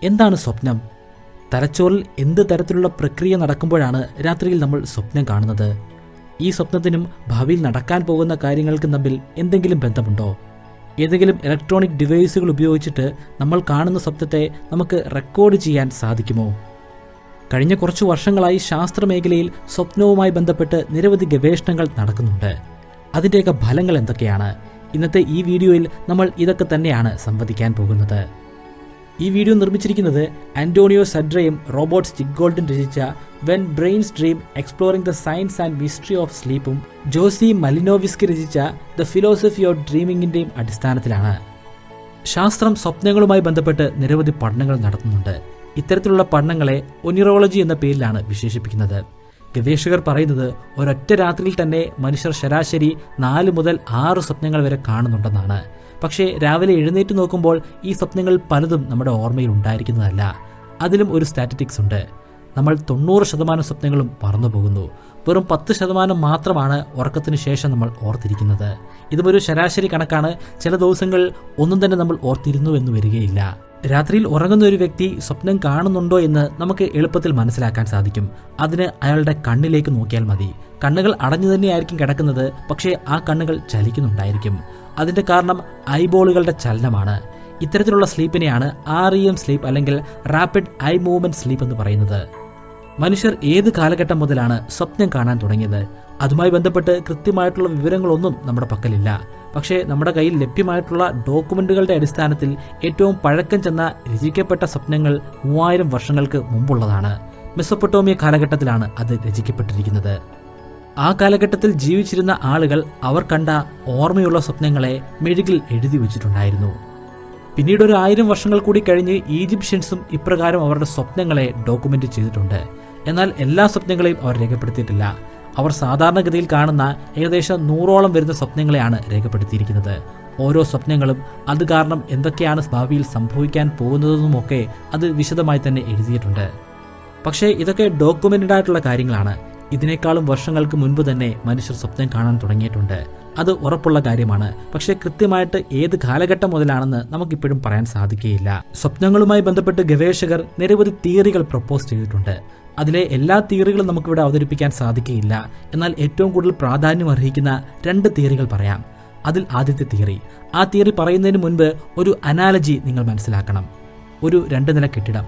എന്താണ് സ്വപ്നം? തലച്ചോറിൽ എന്ത് തരത്തിലുള്ള പ്രക്രിയ നടക്കുമ്പോഴാണ് രാത്രിയിൽ നമ്മൾ സ്വപ്നം കാണുന്നത്? ഈ സ്വപ്നത്തിനും ഭാവിയിൽ നടക്കാൻ പോകുന്ന കാര്യങ്ങൾക്കും തമ്മിൽ എന്തെങ്കിലും ബന്ധമുണ്ടോ? ഏതെങ്കിലും ഇലക്ട്രോണിക് ഡിവൈസുകൾ ഉപയോഗിച്ചിട്ട് നമ്മൾ കാണുന്ന സ്വപ്നത്തെ നമുക്ക് റെക്കോർഡ് ചെയ്യാൻ സാധിക്കുമോ? കഴിഞ്ഞ കുറച്ച് വർഷങ്ങളായി ശാസ്ത്രമേഖലയിൽ സ്വപ്നവുമായി ബന്ധപ്പെട്ട് നിരവധി ഗവേഷണങ്ങൾ നടക്കുന്നുണ്ട്. അതിൻ്റെയൊക്കെ ഫലങ്ങൾ എന്തൊക്കെയാണ്? ഇന്നത്തെ ഈ വീഡിയോയിൽ നമ്മൾ ഇതൊക്കെ തന്നെയാണ് സംവദിക്കാൻ പോകുന്നത്. ഈ വീഡിയോ നിർമ്മിച്ചിരിക്കുന്നത് ആന്റോണിയോ സഡ്രയും റോബർട്ട് സ്റ്റിഗ്ഗോൾഡും രചിച്ച when brains dream exploring the science and mystery of സ്ലീപ്പും ജോസി മലിനോവിസ്കി രചിച്ച ദ ഫിലോസഫി ഓഫ് ഡ്രീമിങ്ങിൻ്റെയും അടിസ്ഥാനത്തിലാണ്. ശാസ്ത്രം സ്വപ്നങ്ങളുമായി ബന്ധപ്പെട്ട് നിരവധി പഠനങ്ങൾ നടത്തുന്നുണ്ട്. ഇത്തരത്തിലുള്ള പഠനങ്ങളെ ഒനിറോളജി എന്ന പേരിലാണ് വിശേഷിപ്പിക്കുന്നത്. ഗവേഷകർ പറയുന്നത് ഒരൊറ്റ രാത്രിയിൽ തന്നെ മനുഷ്യർ ശരാശരി 4 മുതൽ 6 സ്വപ്നങ്ങൾ വരെ കാണുന്നുണ്ടെന്നാണ്. പക്ഷേ രാവിലെ എഴുന്നേറ്റ് നോക്കുമ്പോൾ ഈ സ്വപ്നങ്ങൾ പലതും നമ്മുടെ ഓർമ്മയിൽ ഉണ്ടായിരിക്കുന്നതല്ല. അതിലും ഒരു സ്റ്റാറ്റിസ്റ്റിക്സ് ഉണ്ട്. നമ്മൾ 90% സ്വപ്നങ്ങളും മറന്നു പോകുന്നു. വെറും 10% മാത്രമാണ് ഉറക്കത്തിന് ശേഷം നമ്മൾ ഓർത്തിരിക്കുന്നത്. ഇതും ഒരു ശരാശരി കണക്കാണ്. ചില ദിവസങ്ങൾ ഒന്നും തന്നെ നമ്മൾ ഓർത്തിരുന്നു എന്ന് വരികയില്ല. രാത്രിയിൽ ഉറങ്ങുന്ന ഒരു വ്യക്തി സ്വപ്നം കാണുന്നുണ്ടോ എന്ന് നമുക്ക് എളുപ്പത്തിൽ മനസ്സിലാക്കാൻ സാധിക്കും. അതിന് അയാളുടെ കണ്ണിലേക്ക് നോക്കിയാൽ മതി. കണ്ണുകൾ അടഞ്ഞു തന്നെയായിരിക്കും കിടക്കുന്നത്, പക്ഷേ ആ കണ്ണുകൾ ചലിക്കുന്നുണ്ടായിരിക്കും. അതിന്റെ കാരണം ഐബോളുകളുടെ ചലനമാണ്. ഇത്തരത്തിലുള്ള സ്ലീപ്പിനെയാണ് REM സ്ലീപ്പ് അല്ലെങ്കിൽ റാപ്പിഡ് ഐ മൂവ്മെന്റ് സ്ലീപ്പ് എന്ന് പറയുന്നത്. മനുഷ്യർ ഏത് കാലഘട്ടം മുതലാണ് സ്വപ്നം കാണാൻ തുടങ്ങിയത്? അതുമായി ബന്ധപ്പെട്ട് കൃത്യമായിട്ടുള്ള വിവരങ്ങളൊന്നും നമ്മുടെ പക്കലില്ല. പക്ഷേ നമ്മുടെ കയ്യിൽ ലഭ്യമായിട്ടുള്ള ഡോക്യുമെന്റുകളുടെ അടിസ്ഥാനത്തിൽ ഏറ്റവും പഴക്കം ചെന്ന രചിക്കപ്പെട്ട സ്വപ്നങ്ങൾ 3000 വർഷങ്ങൾക്ക് മുമ്പുള്ളതാണ്. മെസൊപ്പൊട്ടോമിയ കാലഘട്ടത്തിലാണ് അത് രചിക്കപ്പെട്ടിരിക്കുന്നത്. ആ കാലഘട്ടത്തിൽ ജീവിച്ചിരുന്ന ആളുകൾ അവർ കണ്ട ഓർമ്മയുള്ള സ്വപ്നങ്ങളെ മെഴുകിൽ എഴുതി വെച്ചിട്ടുണ്ടായിരുന്നു. പിന്നീട് ഒരു 1000 വർഷങ്ങൾ കൂടി കഴിഞ്ഞ് ഈജിപ്ഷ്യൻസും ഇപ്രകാരം അവരുടെ സ്വപ്നങ്ങളെ ഡോക്യുമെന്റ് ചെയ്തിട്ടുണ്ട്. എന്നാൽ എല്ലാ സ്വപ്നങ്ങളെയും അവർ രേഖപ്പെടുത്തിയിട്ടില്ല. അവർ സാധാരണഗതിയിൽ കാണുന്ന ഏകദേശം 100ഓളം വരുന്ന സ്വപ്നങ്ങളെയാണ് രേഖപ്പെടുത്തിയിരിക്കുന്നത്. ഓരോ സ്വപ്നങ്ങളും അത് കാരണം എന്തൊക്കെയാണ് ഭാവിയിൽ സംഭവിക്കാൻ പോകുന്നതെന്നുമൊക്കെ അത് വിശദമായി തന്നെ എഴുതിയിട്ടുണ്ട്. പക്ഷേ ഇതൊക്കെ ഡോക്യുമെന്റഡ് ആയിട്ടുള്ള കാര്യങ്ങളാണ്. ഇതിനേക്കാളും വർഷങ്ങൾക്ക് മുൻപ് തന്നെ മനുഷ്യർ സ്വപ്നം കാണാൻ തുടങ്ങിയിട്ടുണ്ട്. അത് ഉറപ്പുള്ള കാര്യമാണ്. പക്ഷേ കൃത്യമായിട്ട് ഏത് കാലഘട്ടം മുതലാണെന്ന് നമുക്കിപ്പോഴും പറയാൻ സാധിക്കുകയില്ല. സ്വപ്നങ്ങളുമായി ബന്ധപ്പെട്ട് ഗവേഷകർ നിരവധി തിയറികൾ പ്രപ്പോസ് ചെയ്തിട്ടുണ്ട്. അതിലെ എല്ലാ തിയറികളും നമുക്കിവിടെ അവതരിപ്പിക്കാൻ സാധിക്കുകയില്ല. എന്നാൽ ഏറ്റവും കൂടുതൽ പ്രാധാന്യം അർഹിക്കുന്ന 2 തിയറികൾ പറയാം. അതിൽ ആദ്യത്തെ തിയറി, ആ തിയറി പറയുന്നതിന് മുൻപ് ഒരു അനാലജി നിങ്ങൾ മനസ്സിലാക്കണം. ഒരു 2 നില കെട്ടിടം.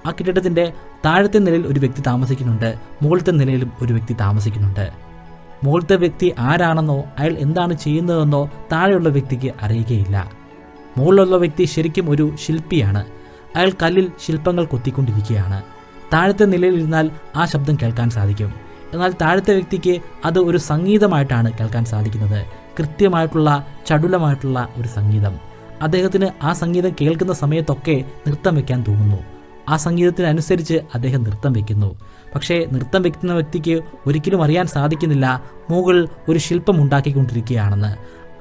ആ കെട്ടിടത്തിന്റെ താഴത്തെ നിലയിൽ ഒരു വ്യക്തി താമസിക്കുന്നുണ്ട്, മുകളിലത്തെ നിലയിലും ഒരു വ്യക്തി താമസിക്കുന്നുണ്ട്. മുകളിലത്തെ വ്യക്തി ആരാണെന്നോ അയാൾ എന്താണ് ചെയ്യുന്നതെന്നോ താഴെയുള്ള വ്യക്തിക്ക് അറിയുകയില്ല. മുകളിലുള്ള വ്യക്തി ശരിക്കും ഒരു ശില്പിയാണ്. അയാൾ കല്ലിൽ ശില്പങ്ങൾ കൊത്തിക്കൊണ്ടിരിക്കുകയാണ്. താഴത്തെ നിലയിലിരുന്നാൽ ആ ശബ്ദം കേൾക്കാൻ സാധിക്കും. എന്നാൽ താഴത്തെ വ്യക്തിക്ക് അത് ഒരു സംഗീതമായിട്ടാണ് കേൾക്കാൻ സാധിക്കുന്നത്. കൃത്യമായിട്ടുള്ള ചടുലമായിട്ടുള്ള ഒരു സംഗീതം. അദ്ദേഹത്തിന് ആ സംഗീതം കേൾക്കുന്ന സമയത്തൊക്കെ നൃത്തം വെക്കാൻ തോന്നുന്നു. ആ സംഗീതത്തിനനുസരിച്ച് അദ്ദേഹം നൃത്തം വെക്കുന്നു. പക്ഷേ നൃത്തം വെക്കുന്ന വ്യക്തിക്ക് ഒരിക്കലും അറിയാൻ സാധിക്കുന്നില്ല മുകളിൽ ഒരു ശില്പം ഉണ്ടാക്കിക്കൊണ്ടിരിക്കുകയാണെന്ന്.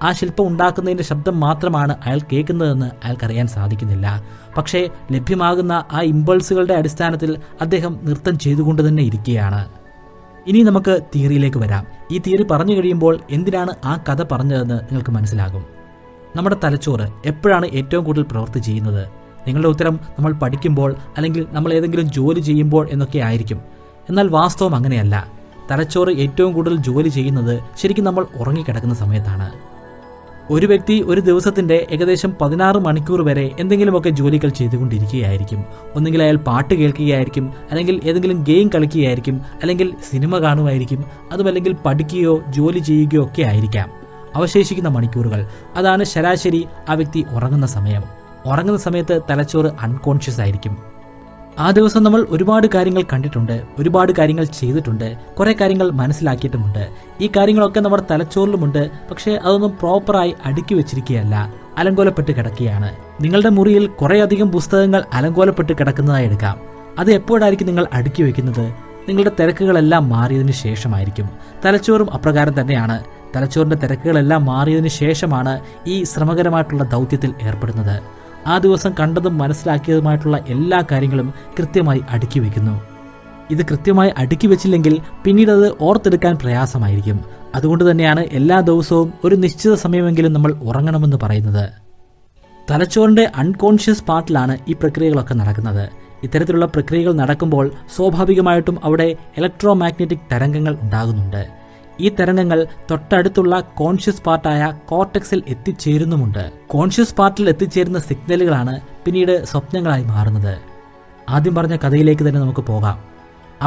ആ ശില്പം ഉണ്ടാക്കുന്നതിൻ്റെ ശബ്ദം മാത്രമാണ് അയാൾ കേൾക്കുന്നതെന്ന് അയാൾക്കറിയാൻ സാധിക്കുന്നില്ല. പക്ഷേ ലഭ്യമാകുന്ന ആ ഇമ്പൾസുകളുടെ അടിസ്ഥാനത്തിൽ അദ്ദേഹം നൃത്തം ചെയ്തുകൊണ്ട് തന്നെ ഇരിക്കുകയാണ്. ഇനി നമുക്ക് തിയറിയിലേക്ക് വരാം. ഈ തിയറി പറഞ്ഞു കഴിയുമ്പോൾ എന്തിനാണ് ആ കഥ പറഞ്ഞതെന്ന് നിങ്ങൾക്ക് മനസ്സിലാകും. നമ്മുടെ തലച്ചോറ് എപ്പോഴാണ് ഏറ്റവും കൂടുതൽ പ്രവൃത്തി ചെയ്യുന്നത്? നിങ്ങളുടെ ഉത്തരം നമ്മൾ പഠിക്കുമ്പോൾ അല്ലെങ്കിൽ നമ്മൾ ഏതെങ്കിലും ജോലി ചെയ്യുമ്പോൾ എന്നൊക്കെ ആയിരിക്കും. എന്നാൽ വാസ്തവം അങ്ങനെയല്ല. തലച്ചോറ് ഏറ്റവും കൂടുതൽ ജോലി ചെയ്യുന്നത് ശരിക്കും നമ്മൾ ഉറങ്ങിക്കിടക്കുന്ന സമയത്താണ്. ഒരു വ്യക്തി ഒരു ദിവസത്തിന്റെ ഏകദേശം 16 മണിക്കൂർ വരെ എന്തെങ്കിലുമൊക്കെ ജോലികൾ ചെയ്തുകൊണ്ടിരിക്കുകയായിരിക്കും. ഒന്നുകിൽ അയാൾ പാട്ട് കേൾക്കുകയായിരിക്കും, അല്ലെങ്കിൽ ഏതെങ്കിലും ഗെയിം കളിക്കുകയായിരിക്കും, അല്ലെങ്കിൽ സിനിമ കാണുമായിരിക്കും, അതുമല്ലെങ്കിൽ പഠിക്കുകയോ ജോലി ചെയ്യുകയോ ഒക്കെ ആയിരിക്കാം. അവശേഷിക്കുന്ന മണിക്കൂറുകൾ, അതാണ് ശരാശരി ആ വ്യക്തി ഉറങ്ങുന്ന സമയം. ഉറങ്ങുന്ന സമയത്ത് തലച്ചോറ് അൺകോൺഷ്യസ് ആയിരിക്കും. ആ ദിവസം നമ്മൾ ഒരുപാട് കാര്യങ്ങൾ കണ്ടിട്ടുണ്ട്, ഒരുപാട് കാര്യങ്ങൾ ചെയ്തിട്ടുണ്ട്, കുറേ കാര്യങ്ങൾ മനസ്സിലാക്കിയിട്ടുമുണ്ട്. ഈ കാര്യങ്ങളൊക്കെ നമ്മുടെ തലച്ചോറിലുമുണ്ട്. പക്ഷേ അതൊന്നും പ്രോപ്പറായി അടുക്കി വെച്ചിരിക്കുകയല്ല, അലങ്കോലപ്പെട്ട് കിടക്കുകയാണ്. നിങ്ങളുടെ മുറിയിൽ കുറേയധികം പുസ്തകങ്ങൾ അലങ്കോലപ്പെട്ട് കിടക്കുന്നതായി എടുക്കാം. അത് എപ്പോഴായിരിക്കും നിങ്ങൾ അടുക്കി വെക്കുന്നത്? നിങ്ങളുടെ തിരക്കുകളെല്ലാം മാറിയതിനു ശേഷമായിരിക്കും. തലച്ചോറും അപ്രകാരം തന്നെയാണ്. തലച്ചോറിന്റെ തിരക്കുകളെല്ലാം മാറിയതിനു ശേഷമാണ് ഈ ശ്രമകരമായിട്ടുള്ള ദൗത്യത്തിൽ ഏർപ്പെടുന്നത്. ആ ദിവസം കണ്ടതും മനസ്സിലാക്കിയതുമായിട്ടുള്ള എല്ലാ കാര്യങ്ങളും കൃത്യമായി അടുക്കി വെക്കുന്നു. ഇത് കൃത്യമായി അടുക്കി വെച്ചില്ലെങ്കിൽ പിന്നീട് അത് ഓർത്തെടുക്കാൻ പ്രയാസമായിരിക്കും. അതുകൊണ്ട് തന്നെയാണ് എല്ലാ ദിവസവും ഒരു നിശ്ചിത സമയമെങ്കിലും നമ്മൾ ഉറങ്ങണമെന്ന് പറയുന്നത്. തലച്ചോറിൻ്റെ അൺകോൺഷ്യസ് പാർട്ടിലാണ് ഈ പ്രക്രിയകളൊക്കെ നടക്കുന്നത്. ഇത്തരത്തിലുള്ള പ്രക്രിയകൾ നടക്കുമ്പോൾ സ്വാഭാവികമായിട്ടും അവിടെ ഇലക്ട്രോ മാഗ്നറ്റിക് തരംഗങ്ങൾ ഉണ്ടാകുന്നുണ്ട്. ഈ തരംഗങ്ങൾ തൊട്ടടുത്തുള്ള കോൺഷ്യസ് പാർട്ടായ കോർട്ടെക്സിൽ എത്തിച്ചേരുന്നുമുണ്ട്. കോൺഷ്യസ് പാർട്ടിൽ എത്തിച്ചേരുന്ന സിഗ്നലുകളാണ് പിന്നീട് സ്വപ്നങ്ങളായി മാറുന്നത്. ആദ്യം പറഞ്ഞ കഥയിലേക്ക് തന്നെ നമുക്ക് പോകാം.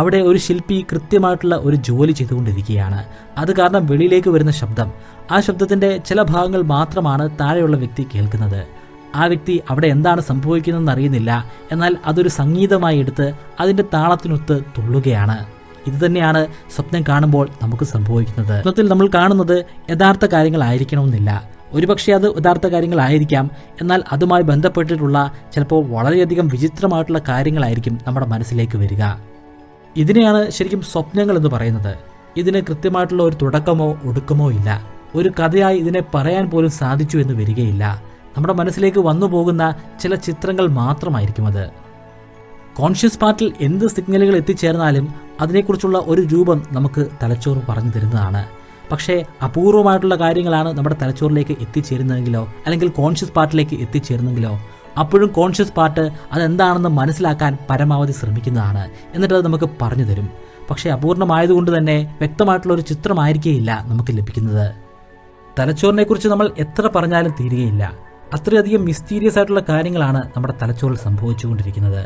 അവിടെ ഒരു ശില്പി കൃത്യമായിട്ടുള്ള ഒരു ജോലി ചെയ്തുകൊണ്ടിരിക്കുകയാണ്. അത് കാരണം വെളിയിലേക്ക് വരുന്ന ശബ്ദം, ആ ശബ്ദത്തിൻ്റെ ചില ഭാഗങ്ങൾ മാത്രമാണ് താഴെയുള്ള വ്യക്തി കേൾക്കുന്നത്. ആ വ്യക്തി അവിടെ എന്താണ് സംഭവിക്കുന്നതെന്ന് അറിയുന്നില്ല. എന്നാൽ അതൊരു സംഗീതമായി എടുത്ത് അതിൻ്റെ താളത്തിനൊത്ത് തുള്ളുകയാണ്. ഇതുതന്നെയാണ് സ്വപ്നം കാണുമ്പോൾ നമുക്ക് സംഭവിക്കുന്നത്. സ്വപ്നത്തിൽ നമ്മൾ കാണുന്നത് യഥാർത്ഥ കാര്യങ്ങളായിരിക്കണമെന്നില്ല. ഒരുപക്ഷെ അത് യഥാർത്ഥ കാര്യങ്ങളായിരിക്കാം. എന്നാൽ അതുമായി ബന്ധപ്പെട്ടിട്ടുള്ള ചിലപ്പോൾ വളരെയധികം വിചിത്രമായിട്ടുള്ള കാര്യങ്ങളായിരിക്കും നമ്മുടെ മനസ്സിലേക്ക് വരിക. ഇതിനെയാണ് ശരിക്കും സ്വപ്നങ്ങൾ എന്ന് പറയുന്നത്. ഇതിന് കൃത്യമായിട്ടുള്ള ഒരു തുടക്കമോ ഒടുക്കമോ ഇല്ല. ഒരു കഥയായി ഇതിനെ പറയാൻ പോലും സാധിച്ചു എന്ന് വരികയില്ല. നമ്മുടെ മനസ്സിലേക്ക് വന്നു പോകുന്ന ചില ചിത്രങ്ങൾ മാത്രമായിരിക്കും അത്. കോൺഷ്യസ് പാർട്ടിൽ എന്ത് സിഗ്നലുകൾ എത്തിച്ചേർന്നാലും അതിനെക്കുറിച്ചുള്ള ഒരു രൂപം നമുക്ക് തലച്ചോറ് പറഞ്ഞു തരുന്നതാണ്. പക്ഷേ അപൂർവമായിട്ടുള്ള കാര്യങ്ങളാണ് നമ്മുടെ തലച്ചോറിലേക്ക് എത്തിച്ചേരുന്നതെങ്കിലോ അല്ലെങ്കിൽ കോൺഷ്യസ് പാർട്ടിലേക്ക് എത്തിച്ചേരുന്നെങ്കിലോ അപ്പോഴും കോൺഷ്യസ് പാർട്ട് അതെന്താണെന്ന് മനസ്സിലാക്കാൻ പരമാവധി ശ്രമിക്കുന്നതാണ്. എന്നിട്ട് അത് നമുക്ക് പറഞ്ഞു തരും. പക്ഷേ അപൂർണമായതുകൊണ്ട് തന്നെ വ്യക്തമായിട്ടുള്ള ഒരു ചിത്രമായിരിക്കുകയില്ല നമുക്ക് ലഭിക്കുന്നത്. തലച്ചോറിനെക്കുറിച്ച് നമ്മൾ എത്ര പറഞ്ഞാലും തീരുകയില്ല. അത്രയധികം മിസ്റ്റീരിയസ് ആയിട്ടുള്ള കാര്യങ്ങളാണ് നമ്മുടെ തലച്ചോറിൽ സംഭവിച്ചുകൊണ്ടിരിക്കുന്നത്.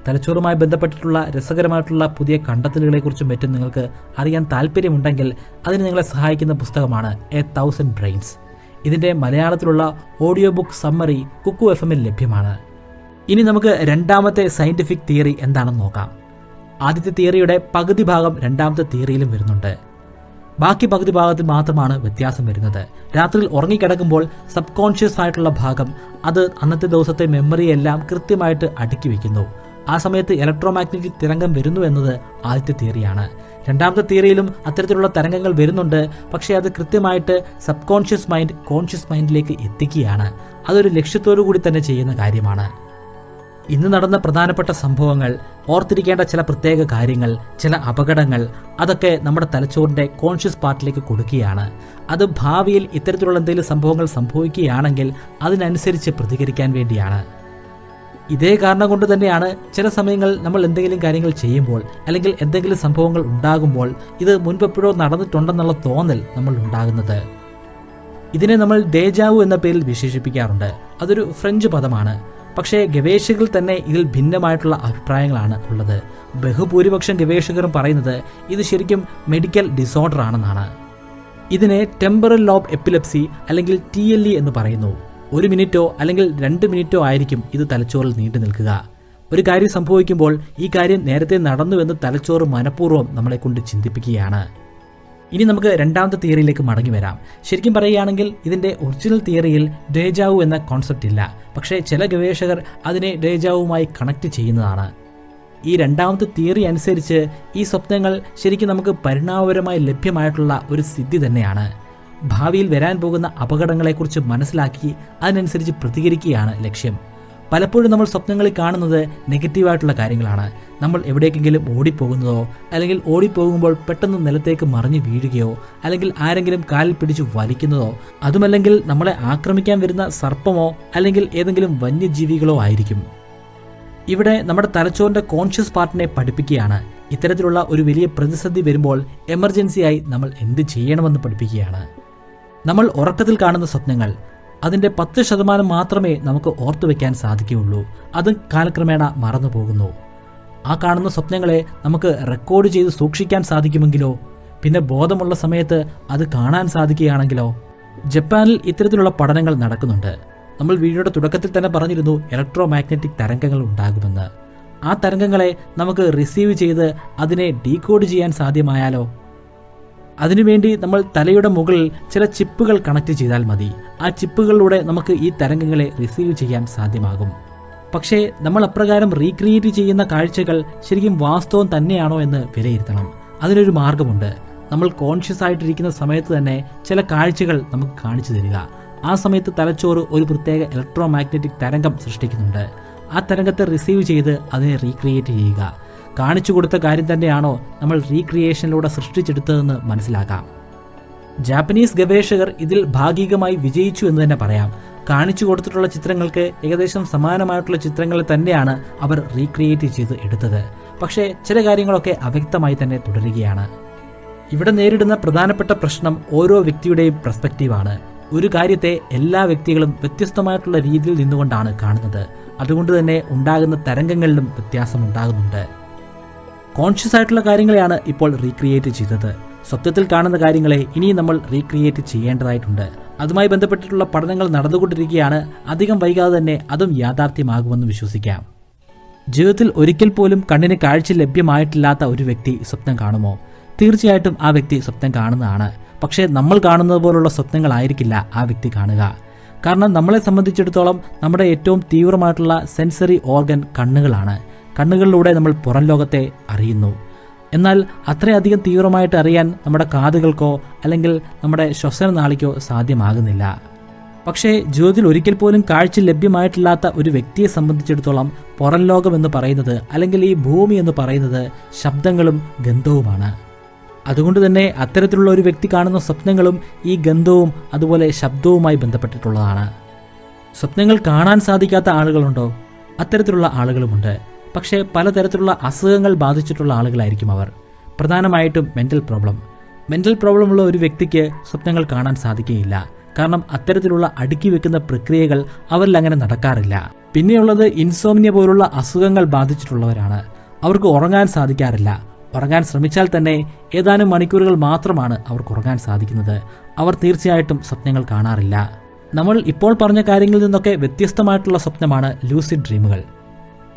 തലച്ചോറുമായി ബന്ധപ്പെട്ടിട്ടുള്ള രസകരമായിട്ടുള്ള പുതിയ കണ്ടെത്തലുകളെക്കുറിച്ചും മറ്റും നിങ്ങൾക്ക് അറിയാൻ താല്പര്യമുണ്ടെങ്കിൽ അതിന് നിങ്ങളെ സഹായിക്കുന്ന പുസ്തകമാണ് എ 1000 ബ്രെയിൻസ്. ഇതിൻ്റെ മലയാളത്തിലുള്ള audio book summary Kuku FM ലഭ്യമാണ്. ഇനി നമുക്ക് രണ്ടാമത്തെ സയന്റിഫിക് തിയറി എന്താണെന്ന് നോക്കാം. ആദ്യത്തെ തിയറിയുടെ പകുതി ഭാഗം രണ്ടാമത്തെ തിയറിയിലും വരുന്നുണ്ട്. ബാക്കി പകുതി ഭാഗത്തിൽ മാത്രമാണ് വ്യത്യാസം വരുന്നത്. രാത്രിയിൽ ഉറങ്ങിക്കിടക്കുമ്പോൾ സബ് കോൺഷ്യസ് ആയിട്ടുള്ള ഭാഗം അത് അന്നത്തെ ദിവസത്തെ മെമ്മറിയെല്ലാം കൃത്യമായിട്ട് അടുക്കി വയ്ക്കുന്നു. ആ സമയത്ത് ഇലക്ട്രോ മാഗ്നറ്റിക് തരംഗം വരുന്നു എന്നത് ആദ്യത്തെ തിയറിയാണ്. രണ്ടാമത്തെ തിയറിയിലും അത്തരത്തിലുള്ള തരംഗങ്ങൾ വരുന്നുണ്ട്. പക്ഷേ അത് കൃത്യമായിട്ട് സബ് കോൺഷ്യസ് മൈൻഡ് കോൺഷ്യസ് മൈൻഡിലേക്ക് എത്തിക്കുകയാണ്. അതൊരു ലക്ഷ്യത്തോടു കൂടി തന്നെ ചെയ്യുന്ന കാര്യമാണ്. ഇന്ന് നടന്ന പ്രധാനപ്പെട്ട സംഭവങ്ങൾ, ഓർത്തിരിക്കേണ്ട ചില പ്രത്യേക കാര്യങ്ങൾ, ചില അപകടങ്ങൾ, അതൊക്കെ നമ്മുടെ തലച്ചോറിൻ്റെ കോൺഷ്യസ് പാർട്ടിലേക്ക് കൊടുക്കുകയാണ്. അത് ഭാവിയിൽ ഇത്തരത്തിലുള്ള എന്തെങ്കിലും സംഭവങ്ങൾ സംഭവിക്കുകയാണെങ്കിൽ അതിനനുസരിച്ച് പ്രതികരിക്കാൻ വേണ്ടിയാണ്. ഇതേ കാരണം കൊണ്ട് തന്നെയാണ് ചില സമയങ്ങൾ നമ്മൾ എന്തെങ്കിലും കാര്യങ്ങൾ ചെയ്യുമ്പോൾ അല്ലെങ്കിൽ എന്തെങ്കിലും സംഭവങ്ങൾ ഉണ്ടാകുമ്പോൾ ഇത് മുൻപെപ്പോഴോ നടന്നിട്ടുണ്ടെന്നുള്ള തോന്നൽ നമ്മൾ ഉണ്ടാകുന്നത്. ഇതിനെ നമ്മൾ ഡേജാവു എന്ന പേരിൽ വിശേഷിപ്പിക്കാറുണ്ട്. അതൊരു ഫ്രഞ്ച് പദമാണ്. പക്ഷേ ഗവേഷകർ തന്നെ ഇതിൽ ഭിന്നമായിട്ടുള്ള അഭിപ്രായങ്ങളാണ് ഉള്ളത്. ബഹുഭൂരിപക്ഷം ഗവേഷകരും പറയുന്നത് ഇത് ശരിക്കും മെഡിക്കൽ ഡിസോർഡർ ആണെന്നാണ്. ഇതിനെ ടെമ്പറൽ ലോബ് എപ്പിലെപ്സി അല്ലെങ്കിൽ TLE എന്ന് പറയുന്നു. 1 മിനിറ്റോ അല്ലെങ്കിൽ 2 മിനിറ്റോ ആയിരിക്കും ഇത് തലച്ചോറിൽ നീണ്ടു നിൽക്കുക. ഒരു കാര്യം സംഭവിക്കുമ്പോൾ ഈ കാര്യം നേരത്തെ നടന്നുവെന്ന് തലച്ചോറ് മനഃപൂർവ്വം നമ്മളെ കൊണ്ട് ചിന്തിപ്പിക്കുകയാണ്. ഇനി നമുക്ക് രണ്ടാമത്തെ തിയറിയിലേക്ക് മടങ്ങി വരാം. ശരിക്കും പറയുകയാണെങ്കിൽ ഇതിൻ്റെ ഒറിജിനൽ തിയറിയിൽ ഡേജാവു എന്ന കോൺസെപ്റ്റ് ഇല്ല. പക്ഷേ ചില ഗവേഷകർ അതിനെ ഡേജാവുമായി കണക്ട് ചെയ്യുന്നതാണ്. ഈ രണ്ടാമത്തെ തിയറി അനുസരിച്ച് ഈ സ്വപ്നങ്ങൾ ശരിക്കും നമുക്ക് പരിണാമപരമായി ലഭ്യമായിട്ടുള്ള ഒരു സിദ്ധി തന്നെയാണ്. ഭാവിയിൽ വരാൻ പോകുന്ന അപകടങ്ങളെക്കുറിച്ച് മനസ്സിലാക്കി അതിനനുസരിച്ച് പ്രതികരിക്കുകയാണ് ലക്ഷ്യം. പലപ്പോഴും നമ്മൾ സ്വപ്നങ്ങളിൽ കാണുന്നത് നെഗറ്റീവായിട്ടുള്ള കാര്യങ്ങളാണ്. നമ്മൾ എവിടേക്കെങ്കിലും ഓടിപ്പോകുന്നതോ അല്ലെങ്കിൽ ഓടിപ്പോകുമ്പോൾ പെട്ടെന്ന് നിലത്തേക്ക് മറിഞ്ഞു വീഴുകയോ അല്ലെങ്കിൽ ആരെങ്കിലും കാലിൽ പിടിച്ചു വലിക്കുന്നതോ അതുമല്ലെങ്കിൽ നമ്മളെ ആക്രമിക്കാൻ വരുന്ന സർപ്പമോ അല്ലെങ്കിൽ ഏതെങ്കിലും വന്യജീവികളോ ആയിരിക്കും. ഇവിടെ നമ്മുടെ തലച്ചോറിൻ്റെ കോൺഷ്യസ് പാർട്ടിനെ പഠിപ്പിക്കുകയാണ്. ഇത്തരത്തിലുള്ള ഒരു വലിയ പ്രതിസന്ധി വരുമ്പോൾ എമർജൻസിയായി നമ്മൾ എന്ത് ചെയ്യണമെന്ന് പഠിപ്പിക്കുകയാണ്. നമ്മൾ ഉറക്കത്തിൽ കാണുന്ന സ്വപ്നങ്ങൾ അതിൻ്റെ 10% മാത്രമേ നമുക്ക് ഓർത്തു വയ്ക്കാൻ സാധിക്കുകയുള്ളൂ. അതും കാലക്രമേണ മറന്നു പോകുന്നു. ആ കാണുന്ന സ്വപ്നങ്ങളെ നമുക്ക് റെക്കോർഡ് ചെയ്ത് സൂക്ഷിക്കാൻ സാധിക്കുമെങ്കിലോ, പിന്നെ ബോധമുള്ള സമയത്ത് അത് കാണാൻ സാധിക്കുകയാണെങ്കിലോ. ജപ്പാനിൽ ഇത്തരത്തിലുള്ള പഠനങ്ങൾ നടക്കുന്നുണ്ട്. നമ്മൾ വീഡിയോയുടെ തുടക്കത്തിൽ തന്നെ പറഞ്ഞിരുന്നു ഇലക്ട്രോ മാഗ്നറ്റിക് തരംഗങ്ങൾ ഉണ്ടാകുമെന്ന്. ആ തരംഗങ്ങളെ നമുക്ക് റിസീവ് ചെയ്ത് അതിനെ ഡീകോഡ് ചെയ്യാൻ സാധ്യമായാലോ? അതിനുവേണ്ടി നമ്മൾ തലയുടെ മുകളിൽ ചില ചിപ്പുകൾ കണക്ട് ചെയ്താൽ മതി. ആ ചിപ്പുകളിലൂടെ നമുക്ക് ഈ തരംഗങ്ങളെ റിസീവ് ചെയ്യാൻ സാധ്യമാകും. പക്ഷേ നമ്മൾ അപ്രകാരം റീക്രിയേറ്റ് ചെയ്യുന്ന കാഴ്ചകൾ ശരിക്കും വാസ്തവം തന്നെയാണോ എന്ന് വിലയിരുത്തണം. അതിനൊരു മാർഗമുണ്ട്. നമ്മൾ കോൺഷ്യസ് ആയിട്ടിരിക്കുന്ന സമയത്ത് തന്നെ ചില കാഴ്ചകൾ നമുക്ക് കാണിച്ചു തരിക. ആ സമയത്ത് തലച്ചോറ് ഒരു പ്രത്യേക ഇലക്ട്രോ മാഗ്നറ്റിക് തരംഗം സൃഷ്ടിക്കുന്നുണ്ട്. ആ തരംഗത്തെ റിസീവ് ചെയ്ത് അതിനെ റീക്രിയേറ്റ് ചെയ്യുക. കാണിച്ചു കൊടുത്ത കാര്യം തന്നെയാണോ നമ്മൾ റീക്രിയേഷനിലൂടെ സൃഷ്ടിച്ചെടുത്തതെന്ന് മനസ്സിലാക്കാം. ജാപ്പനീസ് ഗവേഷകർ ഇതിൽ ഭാഗികമായി വിജയിച്ചു എന്ന് തന്നെ പറയാം. കാണിച്ചു കൊടുത്തിട്ടുള്ള ചിത്രങ്ങൾക്ക് ഏകദേശം സമാനമായിട്ടുള്ള ചിത്രങ്ങൾ തന്നെയാണ് അവർ റീക്രിയേറ്റ് ചെയ്ത് എടുത്തത്. പക്ഷേ ചില കാര്യങ്ങളൊക്കെ അവ്യക്തമായി തന്നെ തുടരുകയാണ്. ഇവിടെ നേരിടുന്ന പ്രധാനപ്പെട്ട പ്രശ്നം ഓരോ വ്യക്തിയുടെയും പെർസ്പെക്റ്റീവാണ്. ഒരു കാര്യത്തെ എല്ലാ വ്യക്തികളും വ്യത്യസ്തമായിട്ടുള്ള രീതിയിൽ നിന്നുകൊണ്ടാണ് കാണുന്നത്. അതുകൊണ്ട് തന്നെ ഉണ്ടാകുന്ന തരംഗങ്ങളിലും വ്യത്യാസമുണ്ടാകുന്നുണ്ട്. കോൺഷ്യസ് ആയിട്ടുള്ള കാര്യങ്ങളെയാണ് ഇപ്പോൾ റീക്രിയേറ്റ് ചെയ്തത്. സ്വപ്നത്തിൽ കാണുന്ന കാര്യങ്ങളെ ഇനിയും നമ്മൾ റീക്രിയേറ്റ് ചെയ്യേണ്ടതായിട്ടുണ്ട്. അതുമായി ബന്ധപ്പെട്ടിട്ടുള്ള പഠനങ്ങൾ നടന്നുകൊണ്ടിരിക്കുകയാണ്. അധികം വൈകാതെ തന്നെ അതും യാഥാർത്ഥ്യമാകുമെന്ന് വിശ്വസിക്കാം. ജീവിതത്തിൽ ഒരിക്കൽ പോലും കണ്ണിന് കാഴ്ച ലഭ്യമായിട്ടില്ലാത്ത ഒരു വ്യക്തി സ്വപ്നം കാണുമോ? തീർച്ചയായിട്ടും ആ വ്യക്തി സ്വപ്നം കാണുന്നതാണ്. പക്ഷേ നമ്മൾ കാണുന്നത് പോലുള്ള സ്വപ്നങ്ങളായിരിക്കില്ല ആ വ്യക്തി കാണുക. കാരണം നമ്മളെ സംബന്ധിച്ചിടത്തോളം നമ്മുടെ ഏറ്റവും തീവ്രമായിട്ടുള്ള സെൻസറി ഓർഗൻ കണ്ണുകളാണ്. കണ്ണുകളിലൂടെ നമ്മൾ പുറം ലോകത്തെ അറിയുന്നു. എന്നാൽ അത്രയധികം തീവ്രമായിട്ട് അറിയാൻ നമ്മുടെ കാതുകൾക്കോ അല്ലെങ്കിൽ നമ്മുടെ ശ്വസനനാളിക്കോ സാധ്യമാകുന്നില്ല. പക്ഷേ ജീവിതത്തിൽ ഒരിക്കൽ പോലും കാഴ്ച ലഭ്യമായിട്ടില്ലാത്ത ഒരു വ്യക്തിയെ സംബന്ധിച്ചിടത്തോളം പുറം ലോകം എന്ന് പറയുന്നത് അല്ലെങ്കിൽ ഈ ഭൂമി എന്ന് പറയുന്നത് ശബ്ദങ്ങളും ഗന്ധവുമാണ്. അതുകൊണ്ട് തന്നെ അത്തരത്തിലുള്ള ഒരു വ്യക്തി കാണുന്ന സ്വപ്നങ്ങളും ഈ ഗന്ധവും അതുപോലെ ശബ്ദവുമായി ബന്ധപ്പെട്ടിട്ടുള്ളതാണ്. സ്വപ്നങ്ങൾ കാണാൻ സാധിക്കാത്ത ആളുകളുണ്ടോ? അത്തരത്തിലുള്ള ആളുകളുമുണ്ട്. പക്ഷേ പലതരത്തിലുള്ള അസുഖങ്ങൾ ബാധിച്ചിട്ടുള്ള ആളുകളായിരിക്കും അവർ. പ്രധാനമായിട്ടും മെൻ്റൽ പ്രോബ്ലം ഉള്ള ഒരു വ്യക്തിക്ക് സ്വപ്നങ്ങൾ കാണാൻ സാധിക്കുകയില്ല. കാരണം അത്തരത്തിലുള്ള അടുക്കി വെക്കുന്ന പ്രക്രിയകൾ അവരിൽ അങ്ങനെ നടക്കാറില്ല. പിന്നെയുള്ളത് ഇൻസോംനിയ പോലുള്ള അസുഖങ്ങൾ ബാധിച്ചിട്ടുള്ളവരാണ്. അവർക്ക് ഉറങ്ങാൻ സാധിക്കാറില്ല. ഉറങ്ങാൻ ശ്രമിച്ചാൽ തന്നെ ഏതാനും മണിക്കൂറുകൾ മാത്രമാണ് അവർക്ക് ഉറങ്ങാൻ സാധിക്കുന്നത്. അവർ തീർച്ചയായിട്ടും സ്വപ്നങ്ങൾ കാണാറില്ല. നമ്മൾ ഇപ്പോൾ പറഞ്ഞ കാര്യങ്ങളിൽ നിന്നൊക്കെ വ്യത്യസ്തമായിട്ടുള്ള സ്വപ്നമാണ് ലൂസിഡ് ഡ്രീമുകൾ.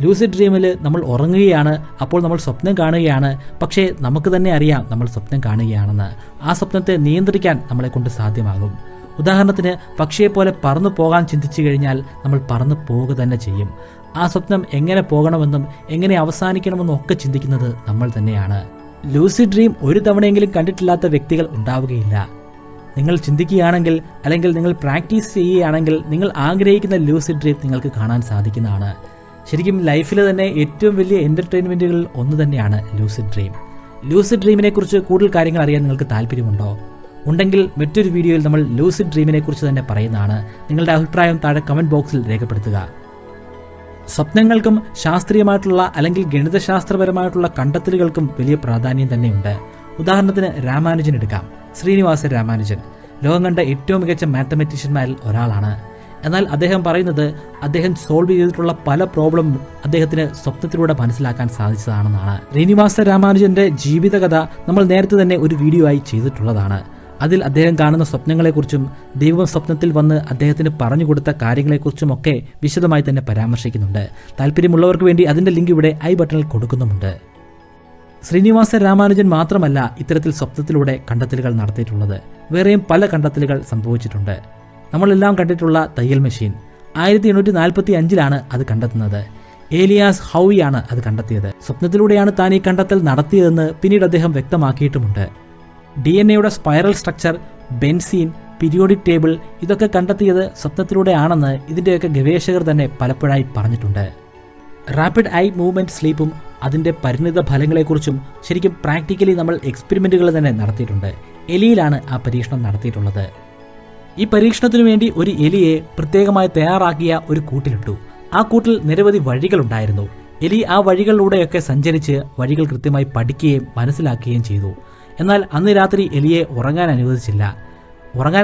ലൂസിഡ് ഡ്രീമിൽ നമ്മൾ ഉറങ്ങുകയാണ്, അപ്പോൾ നമ്മൾ സ്വപ്നം കാണുകയാണ്. പക്ഷേ നമുക്ക് തന്നെ അറിയാം നമ്മൾ സ്വപ്നം കാണുകയാണെന്ന്. ആ സ്വപ്നത്തെ നിയന്ത്രിക്കാൻ നമ്മളെ കൊണ്ട് സാധ്യമാകും. ഉദാഹരണത്തിന് പക്ഷിയെപ്പോലെ പറന്നു പോകാൻ ചിന്തിച്ചു കഴിഞ്ഞാൽ നമ്മൾ പറന്നു പോവുക തന്നെ ചെയ്യും. ആ സ്വപ്നം എങ്ങനെ പോകണമെന്നും എങ്ങനെ അവസാനിക്കണമെന്നും ഒക്കെ ചിന്തിക്കുന്നത് നമ്മൾ തന്നെയാണ്. ലൂസിഡ് ഡ്രീം ഒരു തവണയെങ്കിലും കണ്ടിട്ടില്ലാത്ത വ്യക്തികൾ ഉണ്ടാവുകയില്ല. നിങ്ങൾ ചിന്തിക്കുകയാണെങ്കിൽ അല്ലെങ്കിൽ നിങ്ങൾ പ്രാക്ടീസ് ചെയ്യുകയാണെങ്കിൽ നിങ്ങൾ ആഗ്രഹിക്കുന്ന ലൂസിഡ് ഡ്രീം നിങ്ങൾക്ക് കാണാൻ സാധിക്കുന്നതാണ്. ശരിക്കും ലൈഫിൽ തന്നെ ഏറ്റവും വലിയ എൻ്റർടൈൻമെൻറ്റുകളിൽ ഒന്ന് തന്നെയാണ് ലൂസിഡ് ഡ്രീം. ലൂസിഡ് ഡ്രീമിനെ കുറിച്ച് കൂടുതൽ കാര്യങ്ങൾ അറിയാൻ നിങ്ങൾക്ക് താല്പര്യമുണ്ടോ? ഉണ്ടെങ്കിൽ മറ്റൊരു വീഡിയോയിൽ നമ്മൾ ലൂസിഡ് ഡ്രീമിനെ കുറിച്ച് തന്നെ പറയുന്നതാണ്. നിങ്ങളുടെ അഭിപ്രായം താഴെ കമൻറ്റ് ബോക്സിൽ രേഖപ്പെടുത്തുക. സ്വപ്നങ്ങൾക്കും ശാസ്ത്രീയമായിട്ടുള്ള അല്ലെങ്കിൽ ഗണിതശാസ്ത്രപരമായിട്ടുള്ള കണ്ടെത്തലുകൾക്കും വലിയ പ്രാധാന്യം തന്നെയുണ്ട്. ഉദാഹരണത്തിന് രാമാനുജൻ എടുക്കാം. ശ്രീനിവാസ രാമാനുജൻ ലോകം കണ്ട ഏറ്റവും മികച്ച മാത്തമാറ്റീഷ്യന്മാരിൽ ഒരാളാണ്. എന്നാൽ അദ്ദേഹം പറയുന്നത് അദ്ദേഹം സോൾവ് ചെയ്തിട്ടുള്ള പല പ്രോബ്ലം അദ്ദേഹത്തിന് സ്വപ്നത്തിലൂടെ മനസ്സിലാക്കാൻ സാധിച്ചതാണെന്നാണ്. ശ്രീനിവാസ രാമാനുജന്റെ ജീവിതകഥ നമ്മൾ നേരത്തെ തന്നെ ഒരു വീഡിയോ ആയി ചെയ്തിട്ടുള്ളതാണ്. അതിൽ അദ്ദേഹം കാണുന്ന സ്വപ്നങ്ങളെക്കുറിച്ചും ദൈവം സ്വപ്നത്തിൽ വന്ന് അദ്ദേഹത്തിന് പറഞ്ഞു കൊടുത്ത കാര്യങ്ങളെക്കുറിച്ചുമൊക്കെ വിശദമായി തന്നെ പരാമർശിക്കുന്നുണ്ട്. താല്പര്യമുള്ളവർക്ക് വേണ്ടി അതിന്റെ ലിങ്ക് ഇവിടെ ഐ ബട്ടണിൽ കൊടുക്കുന്നുമുണ്ട്. ശ്രീനിവാസ രാമാനുജൻ മാത്രമല്ല ഇത്തരത്തിൽ സ്വപ്നത്തിലൂടെ കണ്ടെത്തലുകൾ നടത്തിയിട്ടുള്ളത്. വേറെയും പല കണ്ടെത്തലുകൾ സംഭവിച്ചിട്ടുണ്ട്. നമ്മളെല്ലാം കണ്ടിട്ടുള്ള തയ്യൽ മെഷീൻ 1845 അത് കണ്ടെത്തുന്നത്. ഏലിയാസ് ഹൗയിയാണ് അത് കണ്ടെത്തിയത്. സ്വപ്നത്തിലൂടെയാണ് താൻ ഈ കണ്ടെത്തൽ നടത്തിയതെന്ന് പിന്നീട് അദ്ദേഹം വ്യക്തമാക്കിയിട്ടുമുണ്ട്. DNA spiral structure, benzene, periodic table ഇതൊക്കെ കണ്ടെത്തിയത് സ്വപ്നത്തിലൂടെയാണെന്ന് ഇതിൻ്റെയൊക്കെ ഗവേഷകർ തന്നെ പലപ്പോഴായി പറഞ്ഞിട്ടുണ്ട്. റാപ്പിഡ് ഐ മൂവ്മെൻറ്റ് സ്ലീപ്പും അതിൻ്റെ പരിണിത ഫലങ്ങളെക്കുറിച്ചും ശരിക്കും പ്രാക്ടിക്കലി നമ്മൾ എക്സ്പെരിമെൻറ്റുകൾ തന്നെ നടത്തിയിട്ടുണ്ട്. എലിയിലാണ് ആ പരീക്ഷണം നടത്തിയിട്ടുള്ളത്. ഈ പരീക്ഷണത്തിനു വേണ്ടി ഒരു എലിയെ പ്രത്യേകമായി തയ്യാറാക്കിയ ഒരു കൂട്ടിലിട്ടു. ആ കൂട്ടിൽ നിരവധി വഴികളുണ്ടായിരുന്നു. എലി ആ വഴികളിലൂടെയൊക്കെ സഞ്ചരിച്ച് വഴികൾ കൃത്യമായി പഠിക്കുകയും മനസ്സിലാക്കുകയും ചെയ്തു. എന്നാൽ അന്ന് രാത്രി എലിയെ ഉറങ്ങാൻ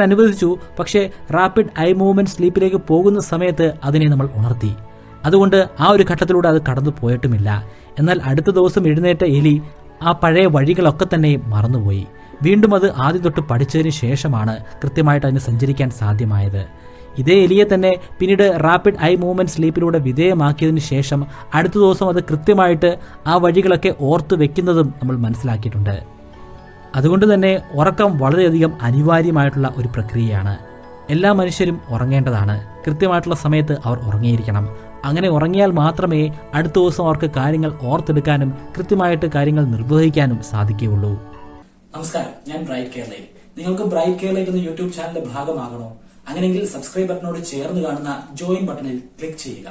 അനുവദിച്ചു. പക്ഷേ റാപ്പിഡ് ഐ മൂവ്മെൻറ്റ് സ്ലീപ്പിലേക്ക് പോകുന്ന സമയത്ത് അതിനെ നമ്മൾ ഉണർത്തി. അതുകൊണ്ട് ആ ഒരു ഘട്ടത്തിലൂടെ അത് കടന്നു പോയിട്ടുമില്ല. എന്നാൽ അടുത്ത ദിവസം എഴുന്നേറ്റ എലി ആ പഴയ വഴികളൊക്കെ തന്നെ മറന്നുപോയി. വീണ്ടും അത് ആദ്യം തൊട്ട് പഠിച്ചതിന് ശേഷമാണ് കൃത്യമായിട്ട് അതിന് സഞ്ചരിക്കാൻ സാധ്യമായത്. ഇതേ എലിയെ തന്നെ പിന്നീട് റാപ്പിഡ് ഐ മൂവ്മെൻറ്റ് സ്ലീപ്പിലൂടെ വിധേയമാക്കിയതിന് ശേഷം അടുത്ത ദിവസം അത് കൃത്യമായിട്ട് ആ വഴികളൊക്കെ ഓർത്ത് വെക്കുന്നതും നമ്മൾ മനസ്സിലാക്കിയിട്ടുണ്ട്. അതുകൊണ്ട് തന്നെ ഉറക്കം വളരെയധികം അനിവാര്യമായിട്ടുള്ള ഒരു പ്രക്രിയയാണ്. എല്ലാ മനുഷ്യരും ഉറങ്ങേണ്ടതാണ്. കൃത്യമായിട്ടുള്ള സമയത്ത് അവർ ഉറങ്ങിയിരിക്കണം. അങ്ങനെ ഉറങ്ങിയാൽ മാത്രമേ അടുത്ത ദിവസം അവർക്ക് കാര്യങ്ങൾ ഓർത്തെടുക്കാനും കൃത്യമായിട്ട് കാര്യങ്ങൾ നിർവഹിക്കാനും സാധിക്കുകയുള്ളൂ. നമസ്കാരം, ഞാൻ ബ്രൈറ്റ് കേരളയിൽ. നിങ്ങൾക്ക് ബ്രൈറ്റ് കേരളയിൽ എന്ന യൂട്യൂബ് ചാനലിന്റെ ഭാഗമാകണോ? അങ്ങനെയെങ്കിൽ സബ്സ്ക്രൈബ് ബട്ടനോട് ചേർന്ന് കാണുന്ന ജോയിൻ ബട്ടണിൽ ക്ലിക്ക് ചെയ്യുക.